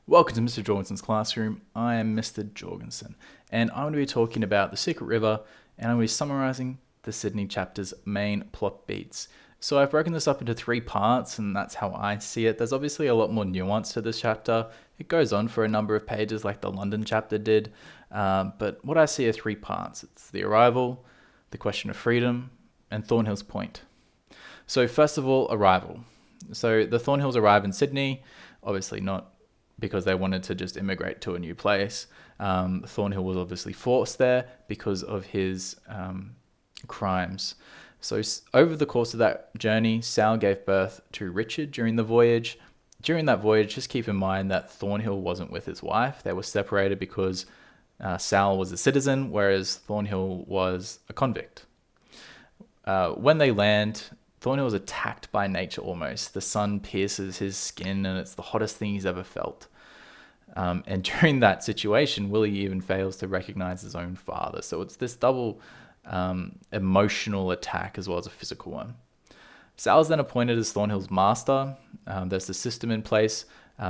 Welcome to Mr. Jorgensen's classroom. I am Mr. Jorgensen, and I'm going to be talking about the Secret River, and I'm going to be summarizing the Sydney chapter's main plot beats. So I've broken this up into 3 parts, and that's how I see it. There's obviously a lot more nuance to this chapter. It goes on for a number of pages like the London chapter did, but what I see are 3 parts. It's the arrival, the question of freedom, and Thornhill's point. So first of all, arrival. So the Thornhills arrive in Sydney, obviously not because they wanted to just immigrate to a new place. Thornhill was obviously forced there because of his crimes. So over the course of that journey, Sal gave birth to Richard during the voyage. During that voyage, just keep in mind that Thornhill wasn't with his wife. They were separated because Sal was a citizen, whereas Thornhill was a convict. When they land, Thornhill is attacked by nature almost. The sun pierces his skin and it's the hottest thing he's ever felt. And during that situation, Willie even fails to recognize his own father. So it's this double emotional attack as well as a physical one. Sal is then appointed as Thornhill's master. There's a system in place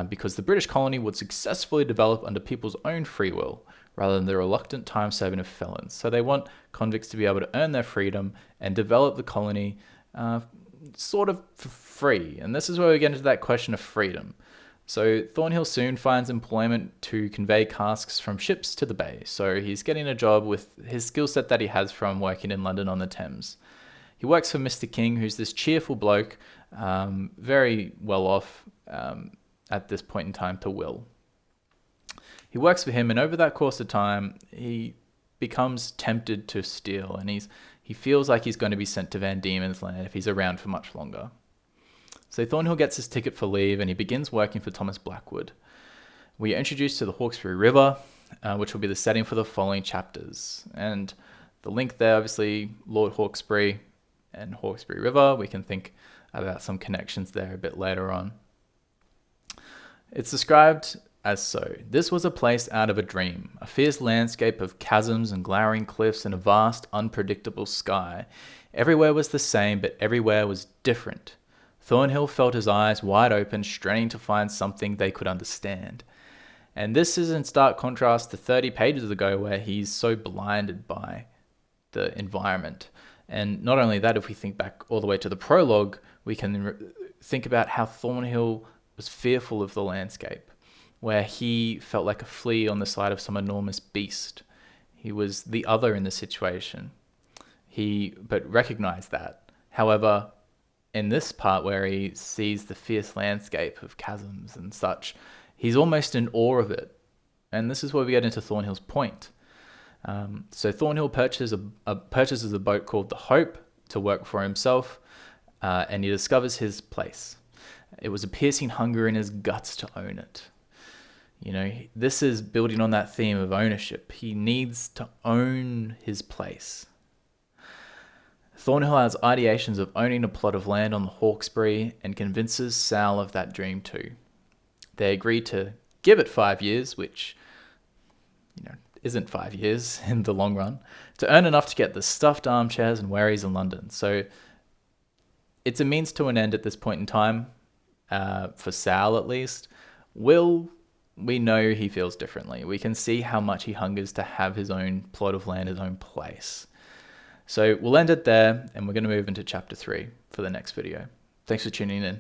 because the British colony would successfully develop under people's own free will rather than the reluctant time serving of felons. So they want convicts to be able to earn their freedom and develop the colony sort of for free. And this is where we get into that question of freedom. So Thornhill soon finds employment to convey casks from ships to the bay. So he's getting a job with his skill set that he has from working in London on the Thames. He works for Mr. King, who's this cheerful bloke, very well off at this point in time to Will. He works for him, and over that course of time, he becomes tempted to steal, and he feels like he's going to be sent to Van Diemen's Land if he's around for much longer. So Thornhill gets his ticket for leave and he begins working for Thomas Blackwood. We are introduced to the Hawkesbury River, which will be the setting for the following chapters. And the link there, obviously, Lord Hawkesbury and Hawkesbury River. We can think about some connections there a bit later on. It's described as so. This was a place out of a dream, a fierce landscape of chasms and glowering cliffs and a vast, unpredictable sky. Everywhere was the same, but everywhere was different. Thornhill felt his eyes wide open, straining to find something they could understand. And this is in stark contrast to 30 pages ago where he's so blinded by the environment. And not only that, if we think back all the way to the prologue, we can think about how Thornhill was fearful of the landscape, where he felt like a flea on the side of some enormous beast. He was the other in the situation. But recognized that. However, in this part where he sees the fierce landscape of chasms and such, he's almost in awe of it. And this is where we get into Thornhill's point. So Thornhill purchases a boat called the Hope to work for himself, and he discovers his place. It was a piercing hunger in his guts to own it. You know, this is building on that theme of ownership. He needs to own his place. Thornhill has ideations of owning a plot of land on the Hawkesbury and convinces Sal of that dream too. They agree to give it 5 years, which, isn't 5 years in the long run, to earn enough to get the stuffed armchairs and wherries in London. So it's a means to an end at this point in time, for Sal at least. Will, we know he feels differently. We can see how much he hungers to have his own plot of land, his own place. So we'll end it there, and we're going to move into chapter 3 for the next video. Thanks for tuning in.